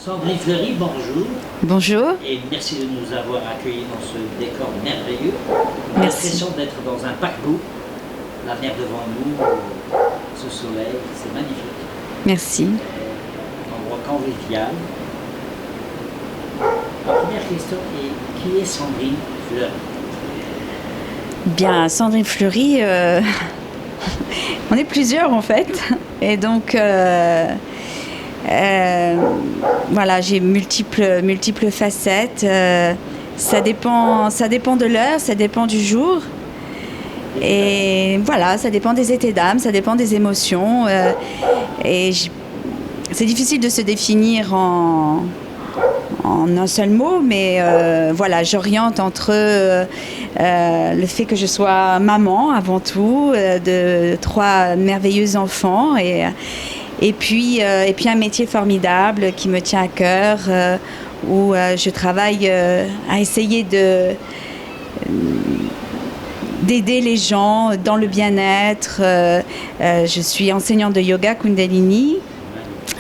Sandrine Fleury, bonjour. Bonjour. Et merci de nous avoir accueillis dans ce décor merveilleux. On a Merci. l'impression d'être dans un paquebot. La mer devant nous, ce soleil, c'est magnifique. Merci. Un endroit convivial. La première question est, qui est Sandrine Fleury? Bien, Sandrine Fleury, on est plusieurs en fait. Et donc, voilà, j'ai multiples facettes. Ça dépend de l'heure, ça dépend du jour. Et voilà, ça dépend des états d'âme, ça dépend des émotions. C'est difficile de se définir en un seul mot, mais voilà, j'oriente entre le fait que je sois maman avant tout, de 3 merveilleux enfants, et puis un métier formidable qui me tient à cœur, où je travaille à essayer d'aider les gens dans le bien-être. Je suis enseignante de yoga Kundalini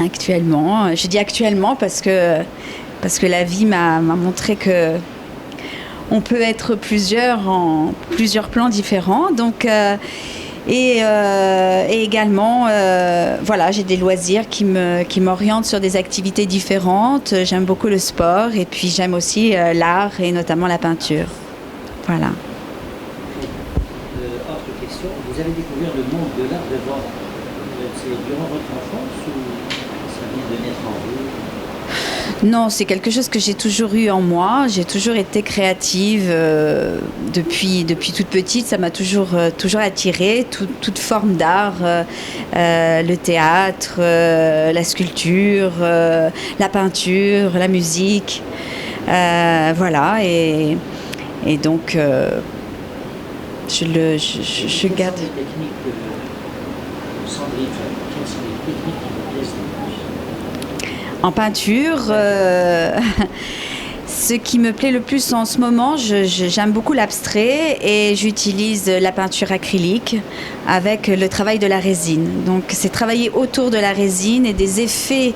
actuellement. Je dis actuellement parce que la vie m'a montré que on peut être plusieurs en plusieurs plans différents. Donc, et également, voilà, j'ai des loisirs qui m'orientent sur des activités différentes. J'aime beaucoup le sport et puis j'aime aussi l'art et notamment la peinture. Voilà. Autre question, vous avez découvert le monde de l'art c'est durant votre enfance ou ça vient de naître en vous? Non, c'est quelque chose que j'ai toujours eu en moi. J'ai toujours été créative depuis toute petite. Ça m'a toujours attirée, toute forme d'art, le théâtre, la sculpture, la peinture, la musique. Voilà, et donc je garde. Quelles sont les techniques de Sandrine Fleury? Quelles sont les techniques qui vous plaisent le plus? En peinture, ce qui me plaît le plus en ce moment, j'aime beaucoup l'abstrait et j'utilise la peinture acrylique avec le travail de la résine. Donc c'est travailler autour de la résine et des effets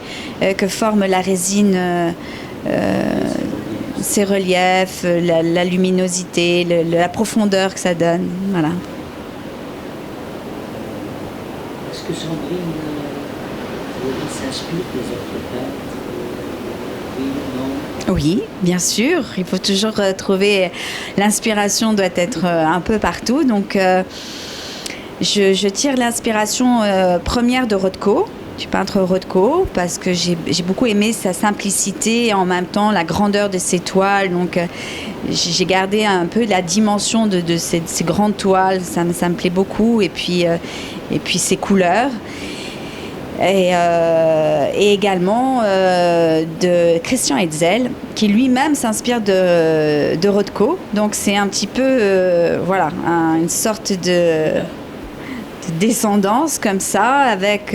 que forme la résine, ses reliefs, la luminosité, la profondeur que ça donne. Voilà. Est-ce que Sandrine Fleury s'inspire des autres peintres? Oui, non? Oui, bien sûr. Il faut toujours trouver. L'inspiration doit être un peu partout. Donc, je tire l'inspiration première de Rothko, du peintre Rothko, parce que j'ai beaucoup aimé sa simplicité et en même temps la grandeur de ses toiles. Donc, j'ai gardé un peu la dimension de ces grandes toiles. Ça me plaît beaucoup. Et puis ses couleurs. Et également de Christian Hetzel, qui lui-même s'inspire de Rothko. Donc c'est un petit peu voilà, une sorte de descendance comme ça, avec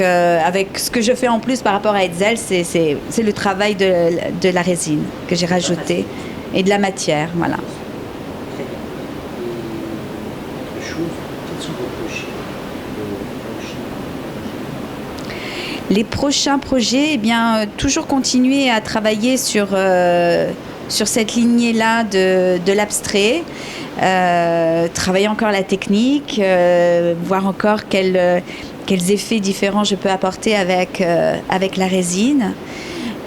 ce que je fais en plus par rapport à Hetzel, c'est le travail de la résine que j'ai rajouté et de la matière. Voilà. Très bien. Et autre chose, quels sont vos projets? Les prochains projets, eh bien, toujours continuer à travailler sur cette lignée-là de l'abstrait, travailler encore la technique, voir encore quels effets différents je peux apporter avec la résine.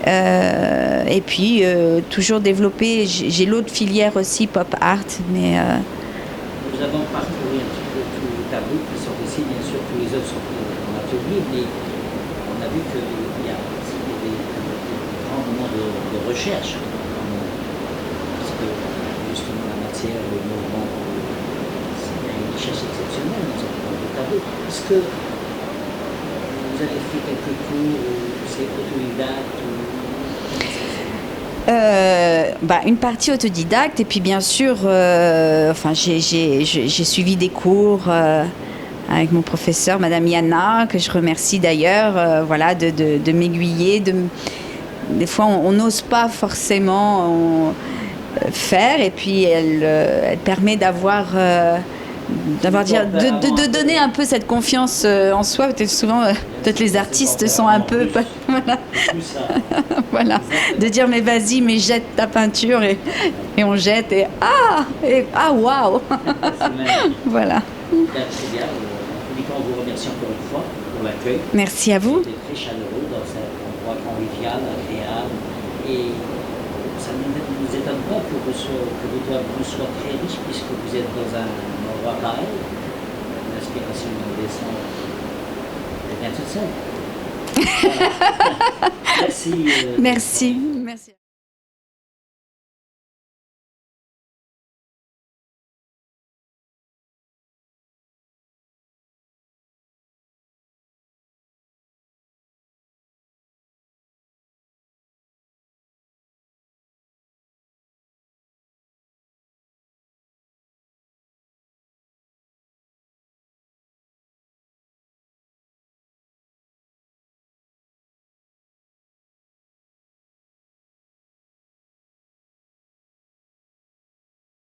Et puis, toujours développer, j'ai l'autre filière aussi, pop art, mais... Nous avons parcouru un petit peu tous les tableaux qui sont ici, bien sûr, tous les autres sont en atelier, mais on a vu qu'il y a des grands moments de recherche, parce que justement la matière, le mouvement, c'est une richesse exceptionnelle dans ce tableau. Est-ce que vous avez fait quelques cours, c'est autodidacte une partie autodidacte et puis bien sûr, enfin j'ai suivi des cours avec mon professeur, Madame Yana, que je remercie d'ailleurs, voilà, de m'aiguiller. Des fois, on n'ose pas forcément faire, et puis elle permet d'avoir d'avoir de donner un peu cette confiance en soi. Peut-être souvent, peut-être les artistes sont un peu, voilà, Tout ça. voilà, de dire mais vas-y, mais jette ta peinture et on jette et waouh, C'est magnifique. voilà. C'est bien. En tous les cas, on vous remercie encore une fois pour l'accueil. Merci à vous. C'était très chaleureux dans cet endroit convivial, agréable. Et ça ne nous étonne pas que vous soyez très riche puisque vous êtes dans un endroit pareil. L'inspiration descend. Elle vient toute seule. Voilà. Merci. Merci. Merci.